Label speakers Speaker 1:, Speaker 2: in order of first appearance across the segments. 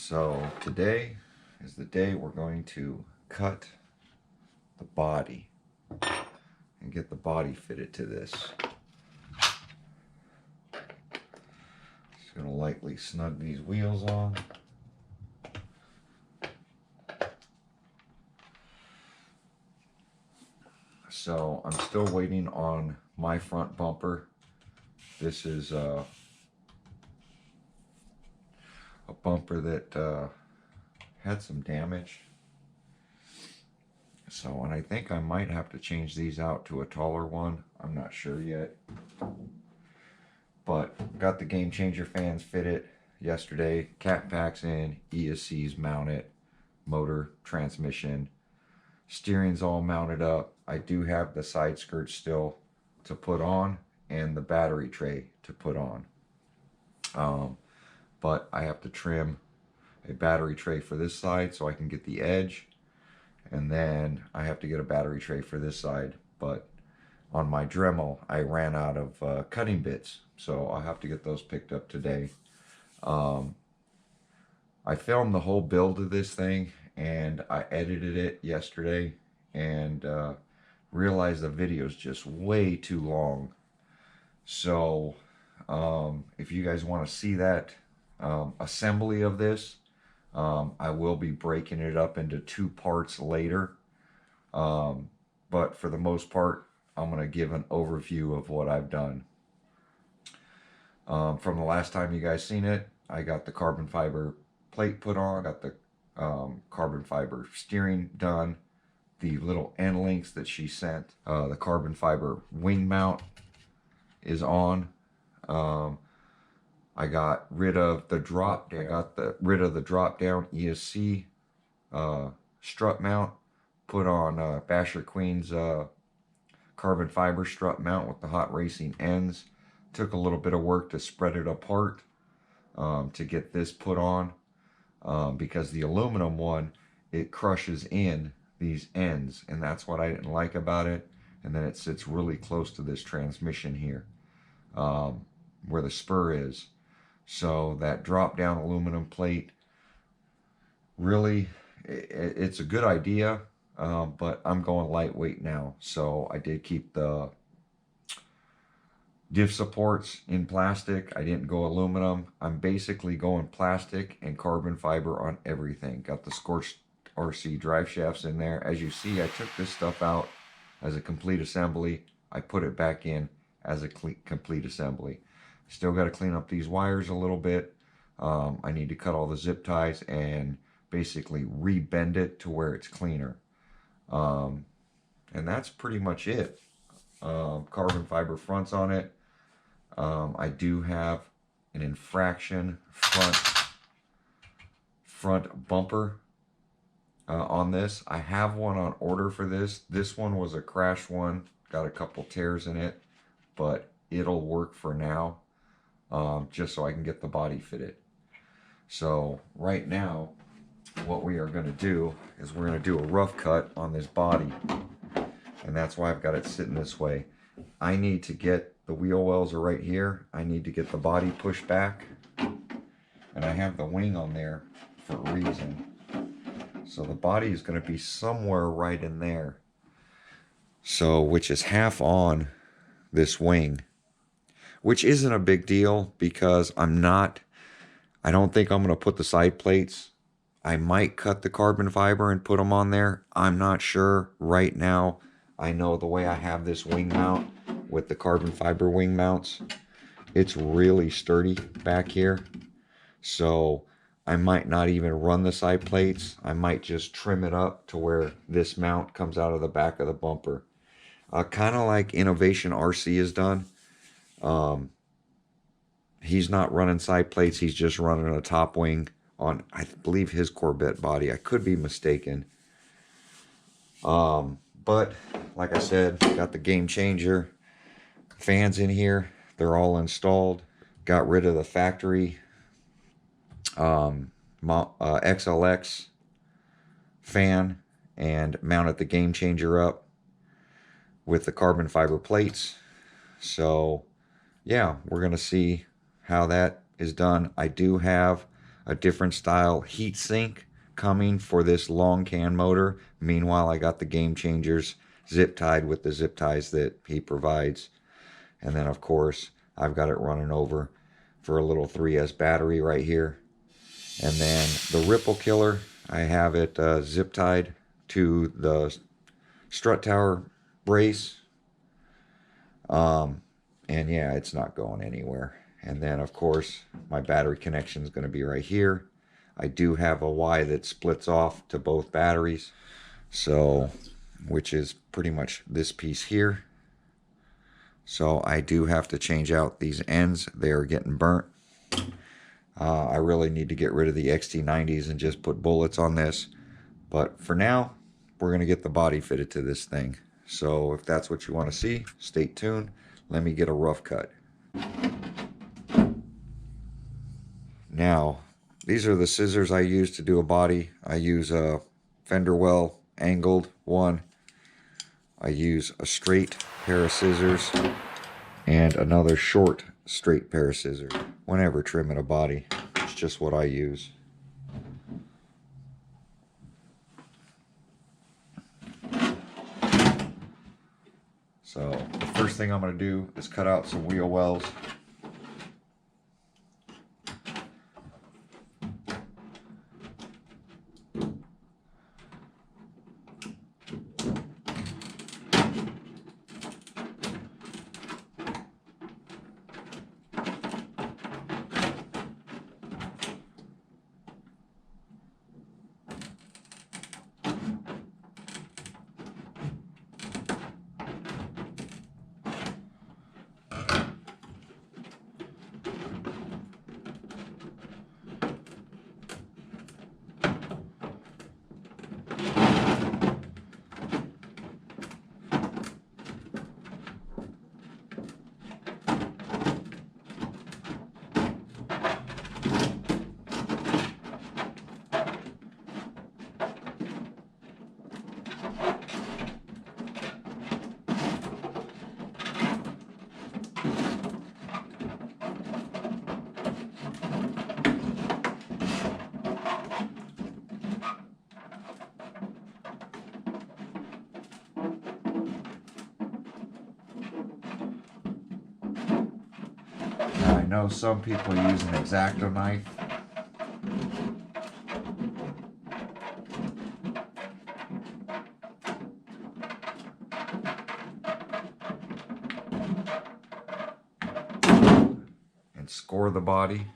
Speaker 1: So today is the day we're going to cut the body and get the body fitted to this. Just going to lightly snug these wheels on. So I'm still waiting on my front bumper. This is a bumper that had some damage. So, and I think I might have to change these out to a taller one. I'm not sure yet. But got the game changer fans fitted yesterday. Cat packs in, ESCs mounted, motor, transmission, steering's all mounted up. I do have the side skirts still to put on and the battery tray to put on. But I have to trim a battery tray for this side so I can get the edge, and then I have to get a battery tray for this side. But on my Dremel I ran out of cutting bits, so I'll have to get those picked up today. I filmed the whole build of this thing and I edited it yesterday and realized the video is just way too long. So if you guys want to see that assembly of this, I will be breaking it up into 2 parts later. But for the most part, I'm going to give an overview of what I've done. From the last time you guys seen it, I got the carbon fiber plate put on, got the carbon fiber steering done, the little end links that she sent, the carbon fiber wing mount is on. I got rid of the drop down. I got rid of the drop down ESC strut mount. Put on Basher Queen's carbon fiber strut mount with the hot racing ends. Took a little bit of work to spread it apart to get this put on because the aluminum one, it crushes in these ends, and that's what I didn't like about it. And then it sits really close to this transmission here where the spur is. So that drop down aluminum plate, really, it's a good idea, but I'm going lightweight now. So I did keep the diff supports in plastic. I didn't go aluminum. I'm basically going plastic and carbon fiber on everything. Got the scorched RC drive shafts in there. As you see, I took this stuff out as a complete assembly. I put it back in as a complete assembly. Still got to clean up these wires a little bit. I need to cut all the zip ties and basically rebend it to where it's cleaner. And that's pretty much it. Carbon fiber fronts on it. I do have an infraction front bumper on this. I have one on order for this. This one was a crash one. Got a couple tears in it, but it'll work for now. Just so I can get the body fitted. So right now, what we are going to do is we're going to do a rough cut on this body, and that's why I've got it sitting this way. I need to get the wheel wells are right here. I need to get the body pushed back, and I have the wing on there for a reason. So the body is going to be somewhere right in there. So which is half on this wing, which isn't a big deal because I don't think I'm going to put the side plates. I might cut the carbon fiber and put them on there. I'm not sure right now. I know the way I have this wing mount with the carbon fiber wing mounts, it's really sturdy back here. So I might not even run the side plates. I might just trim it up to where this mount comes out of the back of the bumper. Kind of like Innovation RC is done. He's not running side plates. He's just running a top wing on, I believe, his Corvette body. I could be mistaken. But like I said, got the game changer fans in here. They're all installed. Got rid of the factory XLX fan and mounted the game changer up with the carbon fiber plates. So yeah, we're gonna see how that is done. I do have a different style heat sink coming for this long can motor. Meanwhile, I got the Game Changers zip tied with the zip ties that he provides. And then of course, I've got it running over for a little 3S battery right here. And then the Ripple Killer, I have it zip tied to the strut tower brace. And yeah, it's not going anywhere. And then of course, my battery connection is going to be right here. I do have a Y that splits off to both batteries. So, which is pretty much this piece here. So I do have to change out these ends. They are getting burnt. I really need to get rid of the XT90s and just put bullets on this. But for now, we're going to get the body fitted to this thing. So if that's what you want to see, stay tuned. Let me get a rough cut. Now, these are the scissors I use to do a body. I use a fender well angled one. I use a straight pair of scissors and another short straight pair of scissors whenever trimming a body. It's just what I use. So the first thing I'm going to do is cut out some wheel wells. Now I know some people use an X-Acto knife. And score the body.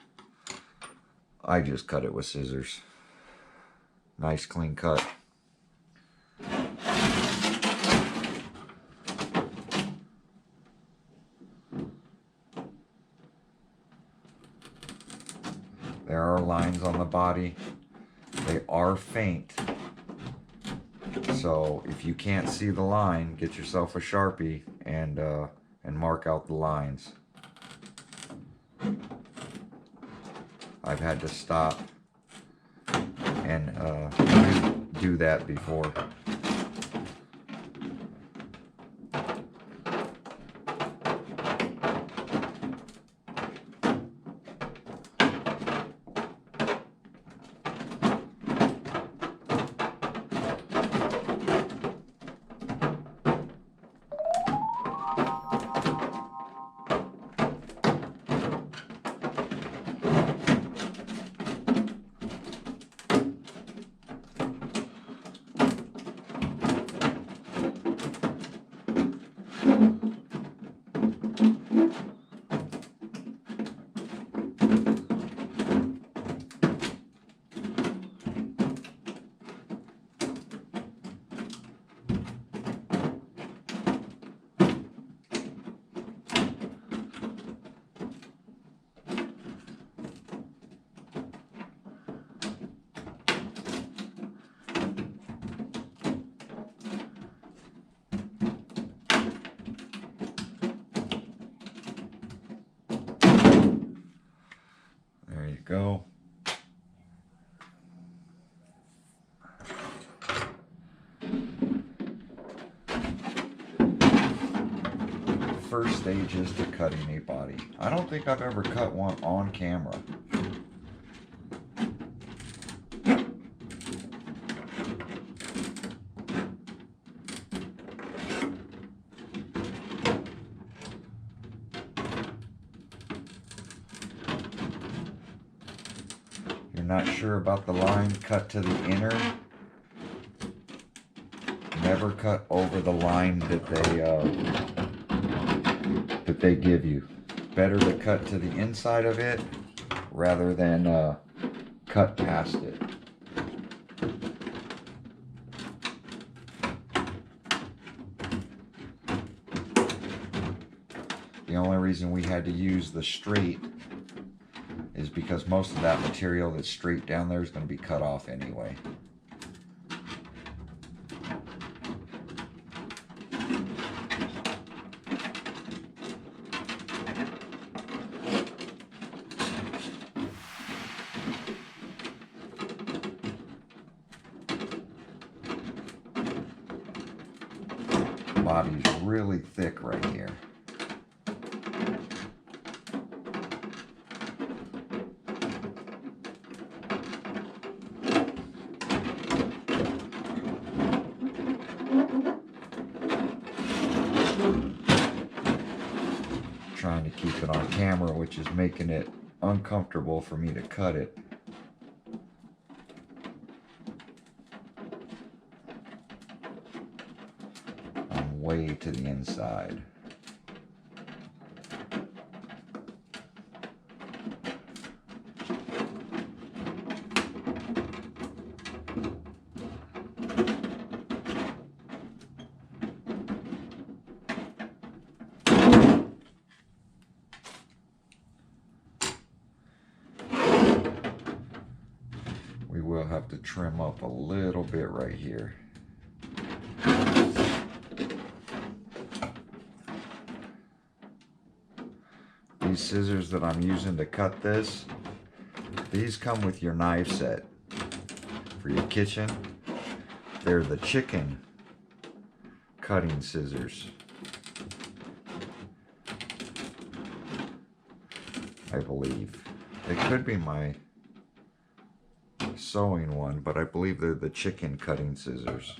Speaker 1: I just cut it with scissors. Nice clean cut. There are lines on the body. They are faint. So if you can't see the line, get yourself a Sharpie and mark out the lines. I've had to stop and do that before. Go. First stage is to cutting a body. I don't think I've ever cut one on camera. not sure about the line, cut to the inner. Never cut over the line that they give you. Better to cut to the inside of it rather than cut past it. The only reason we had to use the straight is because most of that material that's straight down there is going to be cut off anyway. The body's really thick right here. Trying to keep it on camera, which is making it uncomfortable for me to cut it. I'm way to the inside. We will have to trim up a little bit right here. These scissors that I'm using to cut this, these come with your knife set for your kitchen. They're the chicken cutting scissors, I believe. They could be my sewing one, but I believe they're the chicken cutting scissors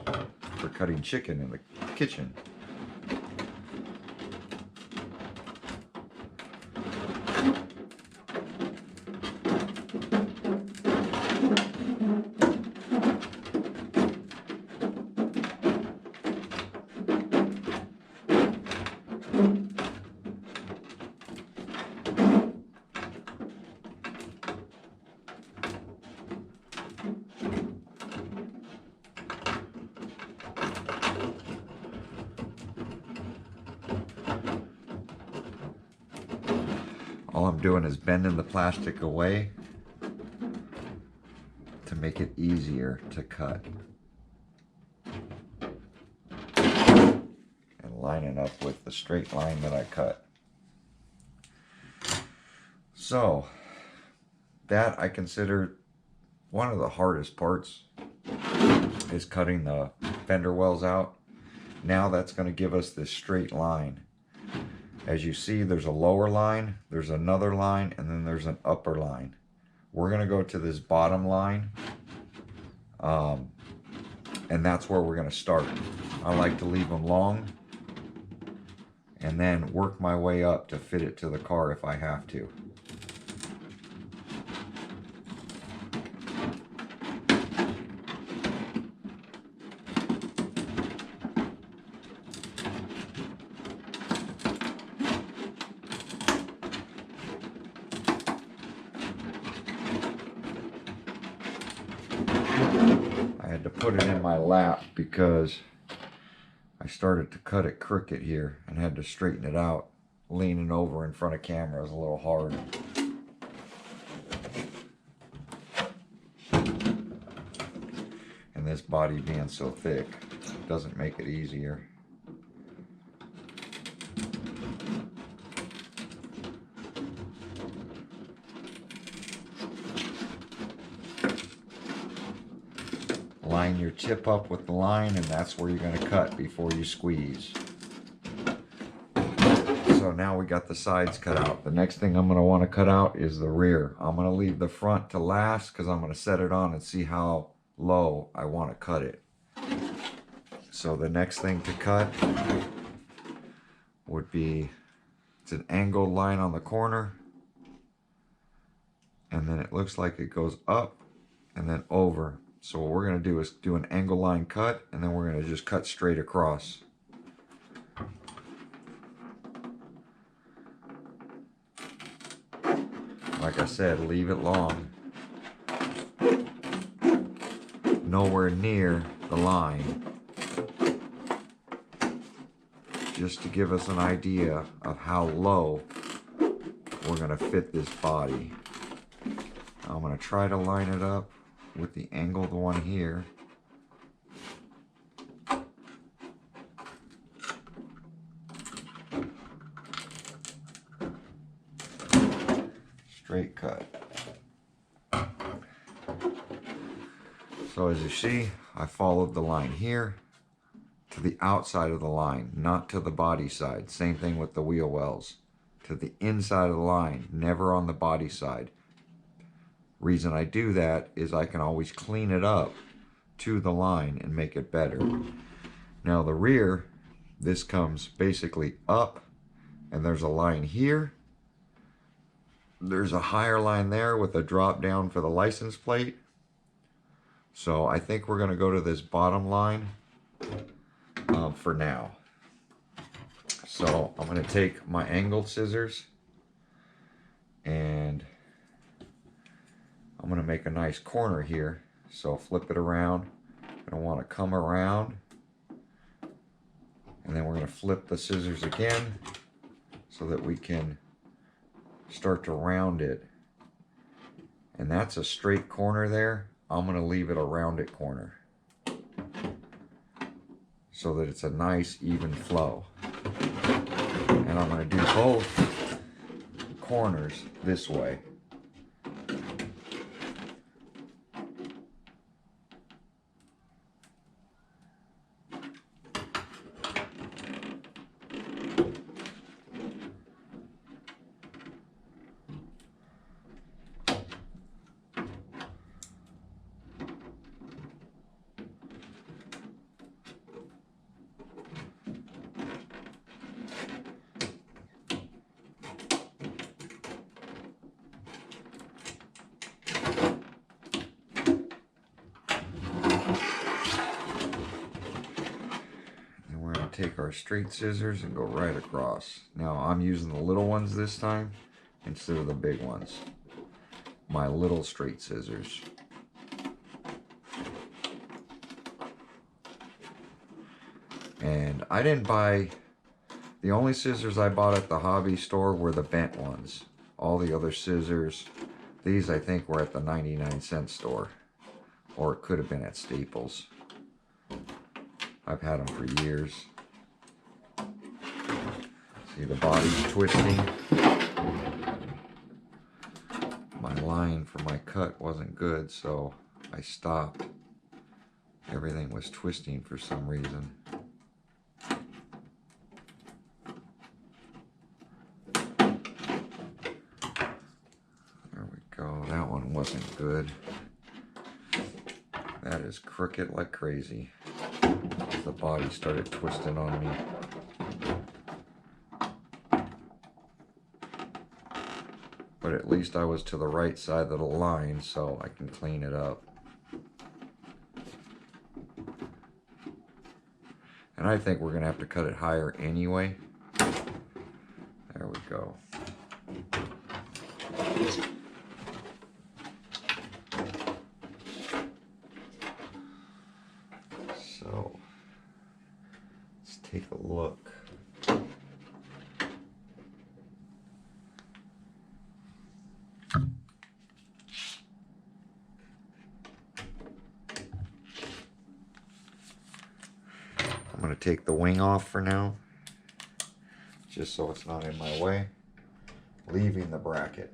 Speaker 1: for cutting chicken in the kitchen. All I'm doing is bending the plastic away to make it easier to cut. And lining up with the straight line that I cut. So, that I consider one of the hardest parts is cutting the fender wells out. Now that's going to give us this straight line. As you see, there's a lower line, there's another line, and then there's an upper line. We're going to go to this bottom line, and that's where we're going to start. I like to leave them long, and then work my way up to fit it to the car if I have to. I had to put it in my lap because I started to cut it crooked here and had to straighten it out. Leaning over in front of camera is a little hard. And this body being so thick doesn't make it easier. Line your tip up with the line, and that's where you're going to cut before you squeeze. So now we got the sides cut out. The next thing I'm going to want to cut out is the rear. I'm going to leave the front to last because I'm going to set it on and see how low I want to cut it. So the next thing to cut would be, it's an angled line on the corner. and then it looks like it goes up and then over. So what we're going to do is do an angle line cut, and then we're going to just cut straight across. Like I said, leave it long. Nowhere near the line. Just to give us an idea of how low we're going to fit this body. I'm going to try to line it up with the angled one here. Straight cut. So as you see, I followed the line here to the outside of the line, not to the body side. Same thing with the wheel wells. To the inside of the line, never on the body side. Reason I do that is I can always clean it up to the line and make it better. Now the rear, this comes basically up, and there's a line here. There's a higher line there with a drop down for the license plate. So I think we're going to go to this bottom line for now. So I'm going to take my angled scissors and I'm going to make a nice corner here. So flip it around. I want to come around, and then we're going to flip the scissors again so that we can start to round it. And that's a straight corner there. I'm going to leave it a rounded corner so that it's a nice even flow. And I'm going to do both corners this way. Take our straight scissors and go right across. Now I'm using the little ones this time instead of the big ones. My little straight scissors. And I didn't buy, the only scissors I bought at the hobby store were the bent ones. All the other scissors, these I think were at the 99-cent store. Or it could have been at Staples. I've had them for years. See, the body's twisting. My line for my cut wasn't good, so I stopped. Everything was twisting for some reason. There we go. That one wasn't good. That is crooked like crazy. The body started twisting on me. But at least I was to the right side of the line, so I can clean it up. And I think we're going to have to cut it higher anyway. There we go. So, let's take a look. I'm going to take the wing off for now, just so it's not in my way, leaving the bracket.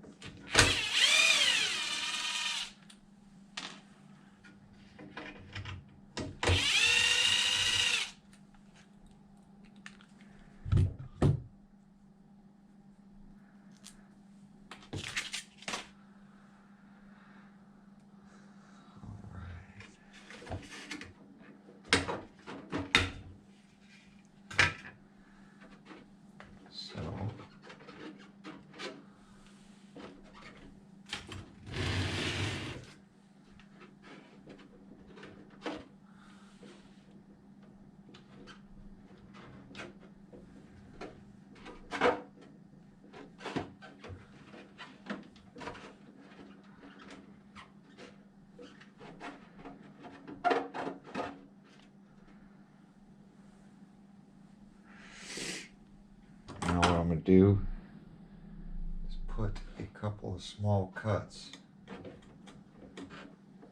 Speaker 1: do is put a couple of small cuts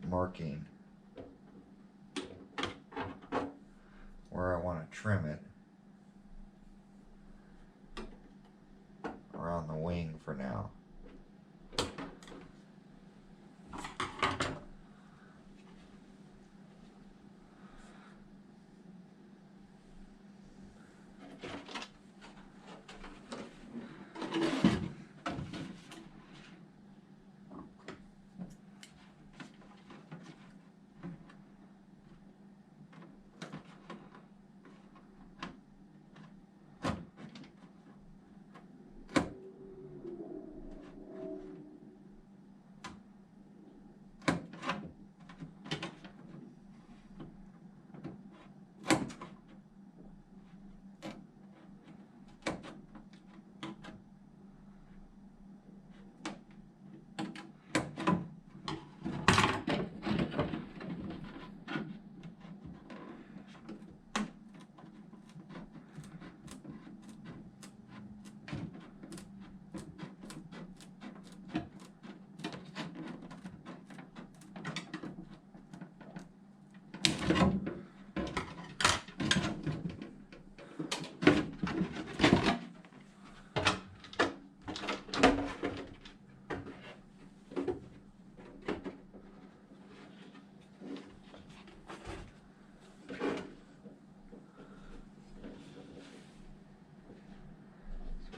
Speaker 1: marking where I want to trim it around the wing for now.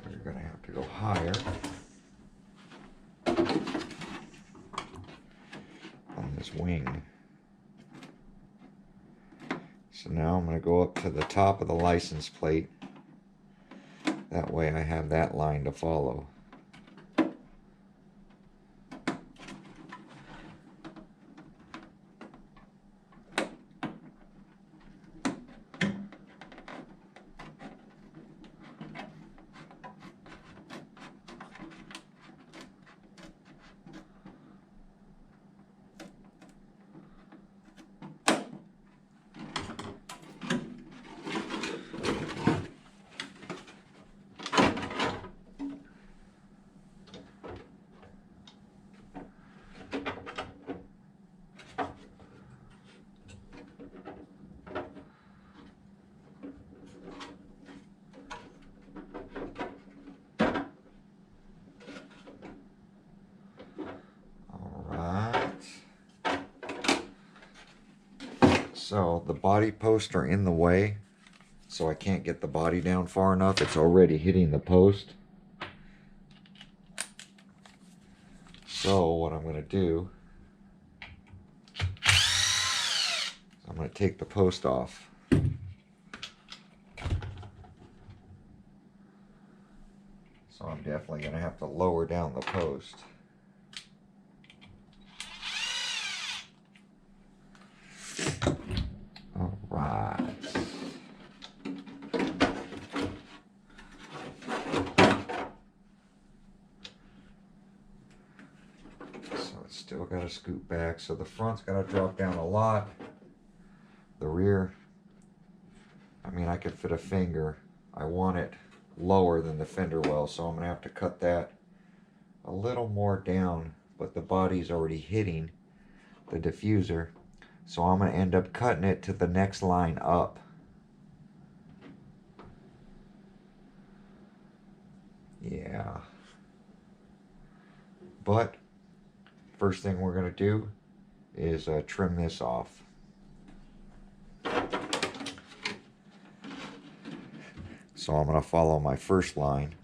Speaker 1: You're going to have to go higher on this wing. So now I'm going to go up to the top of the license plate. That way I have that line to follow. So the body posts are in the way, so I can't get the body down far enough. It's already hitting the post. So what I'm going to do, I'm going to take the post off. So I'm definitely going to have to lower down the post. All right. So it's still got to scoot back. So the front's got to drop down a lot. The rear, I mean, I could fit a finger. I want it lower than the fender well, so I'm going to have to cut that a little more down, but the body's already hitting the diffuser, so I'm going to end up cutting it to the next line up. Yeah. But first thing we're going to do is trim this off. So I'm going to follow my first line.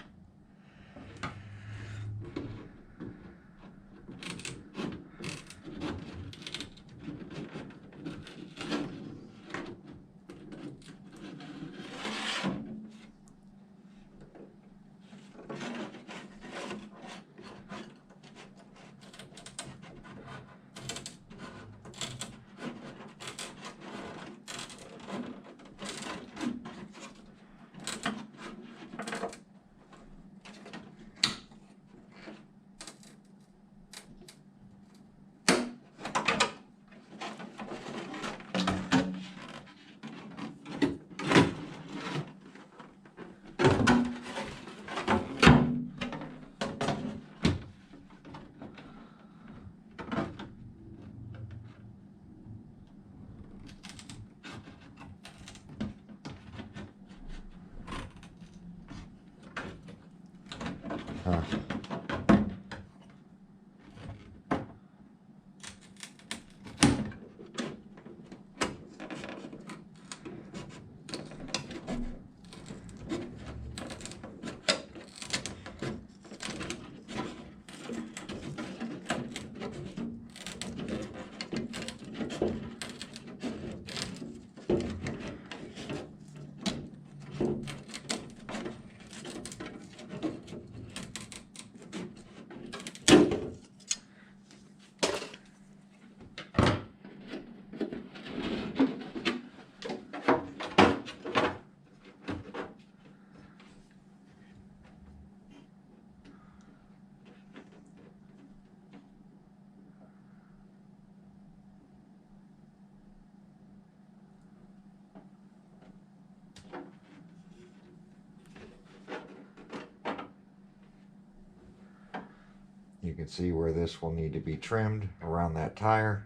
Speaker 1: can see where this will need to be trimmed around that tire.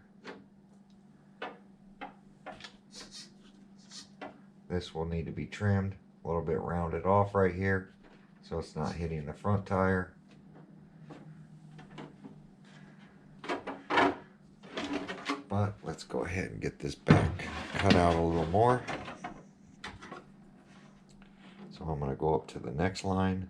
Speaker 1: This will need to be trimmed, a little bit rounded off right here so it's not hitting the front tire. But let's go ahead and get this back cut out a little more. So I'm going to go up to the next line.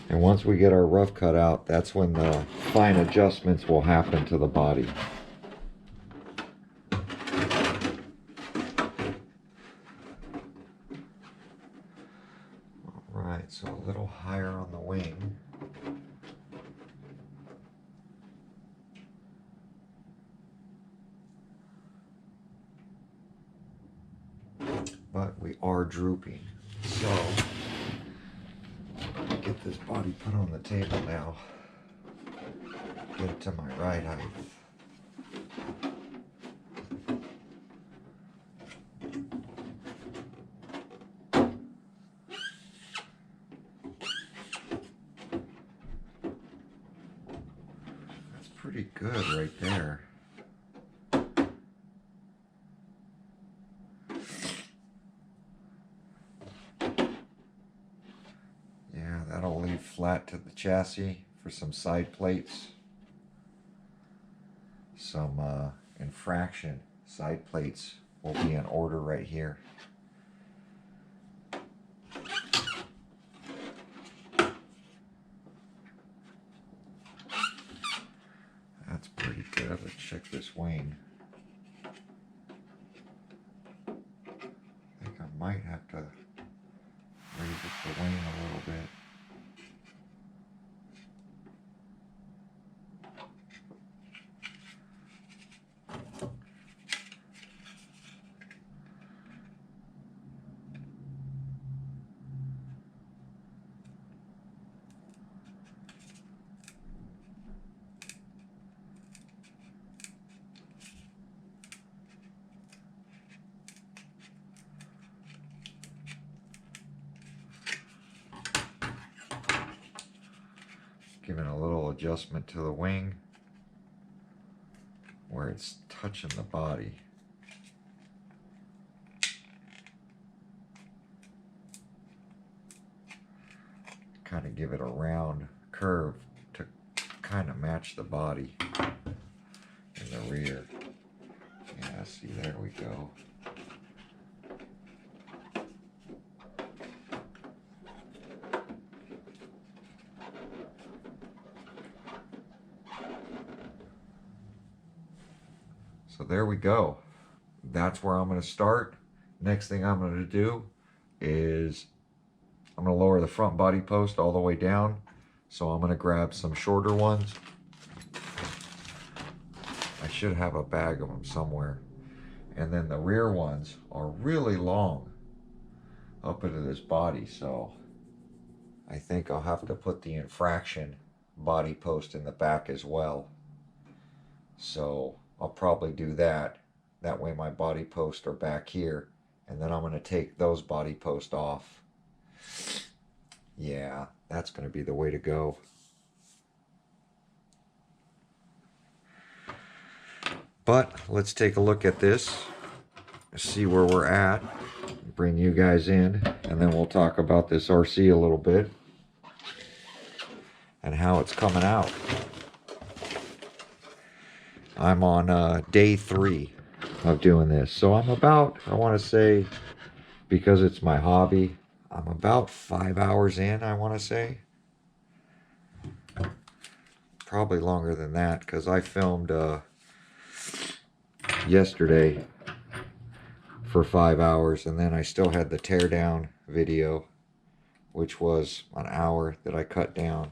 Speaker 1: And once we get our rough cut out, that's when the fine adjustments will happen to the body. Alright, so a little higher on the wing. But we are drooping, so get this body put on the table now. Get it to my right height. That's pretty good right there. That'll leave flat to the chassis for some side plates. Some infraction side plates will be in order right here. That's pretty good. Let's check this wing. I think I might have to raise up the wing a little bit. Giving a little adjustment to the wing where it's touching the body. Kind of give it a round curve to kind of match the body in the rear. Yeah, see, there we go. So there we go. That's where I'm going to start. Next thing I'm going to do is I'm going to lower the front body post all the way down. So I'm going to grab some shorter ones. I should have a bag of them somewhere. And then the rear ones are really long up into this body. So I think I'll have to put the infraction body post in the back as well. So I'll probably do that. That way my body posts are back here. And then I'm going to take those body posts off. Yeah, that's going to be the way to go. But let's take a look at this. See where we're at. Bring you guys in and then we'll talk about this RC a little bit and how it's coming out. I'm on day 3 of doing this. So I'm about, I want to say, because it's my hobby, I'm about 5 hours in, I want to say. Probably longer than that, because I filmed yesterday for 5 hours, and then I still had the teardown video, which was an hour that I cut down.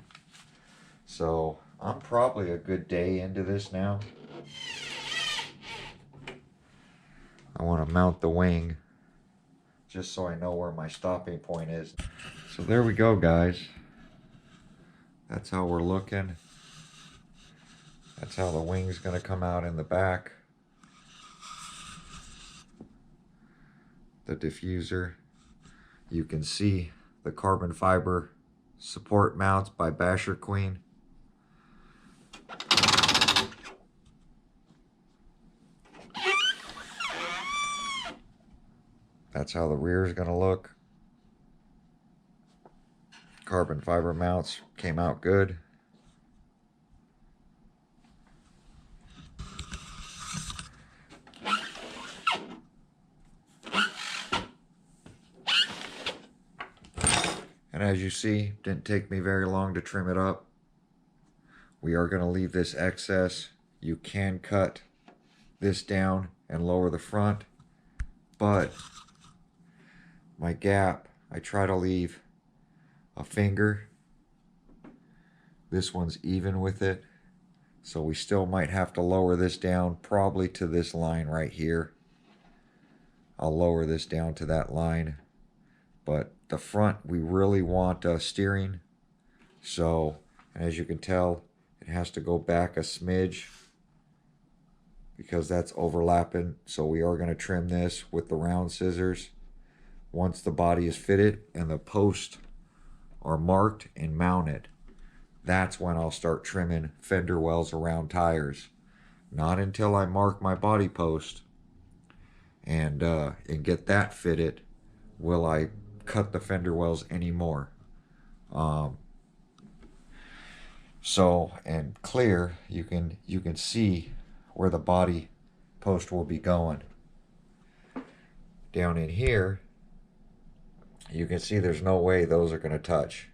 Speaker 1: So I'm probably a good day into this now. I want to mount the wing just so I know where my stopping point is. So there we go, guys. That's how we're looking. That's how the wing's going to come out in the back. The diffuser. You can see the carbon fiber support mounts by Basher Queen. That's how the rear is going to look. Carbon fiber mounts came out good. And as you see, didn't take me very long to trim it up. We are going to leave this excess. You can cut this down and lower the front, but my gap, I try to leave a finger. This one's even with it, so we still might have to lower this down probably to this line right here. I'll lower this down to that line, but the front we really want steering, so as you can tell it has to go back a smidge because that's overlapping. So we are going to trim this with the round scissors once the body is fitted and the posts are marked and mounted. That's when I'll start trimming fender wells around tires. Not until I mark my body post and get that fitted will I cut the fender wells anymore. So, and clear, you can see where the body post will be going. Down in here, you can see there's no way those are going to touch.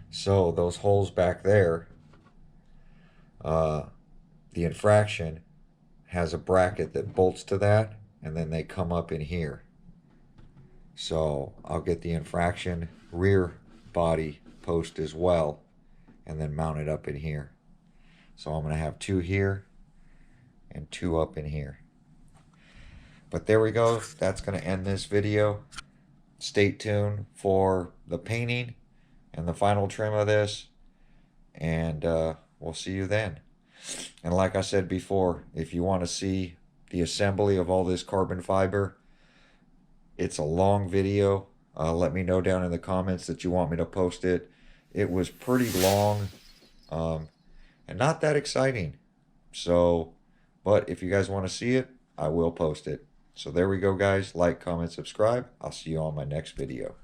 Speaker 1: So those holes back there, the infraction has a bracket that bolts to that, and then they come up in here. So I'll get the infraction rear body post as well, and then mount it up in here. So I'm going to have 2 here and 2 up in here. But there we go. That's going to end this video. Stay tuned for the painting and the final trim of this, and we'll see you then. And like I said before, if you want to see the assembly of all this carbon fiber, it's a long video. Let me know down in the comments that you want me to post it. It was pretty long and not that exciting. So, but if you guys want to see it, I will post it. So there we go, guys. Like, comment, subscribe. I'll see you on my next video.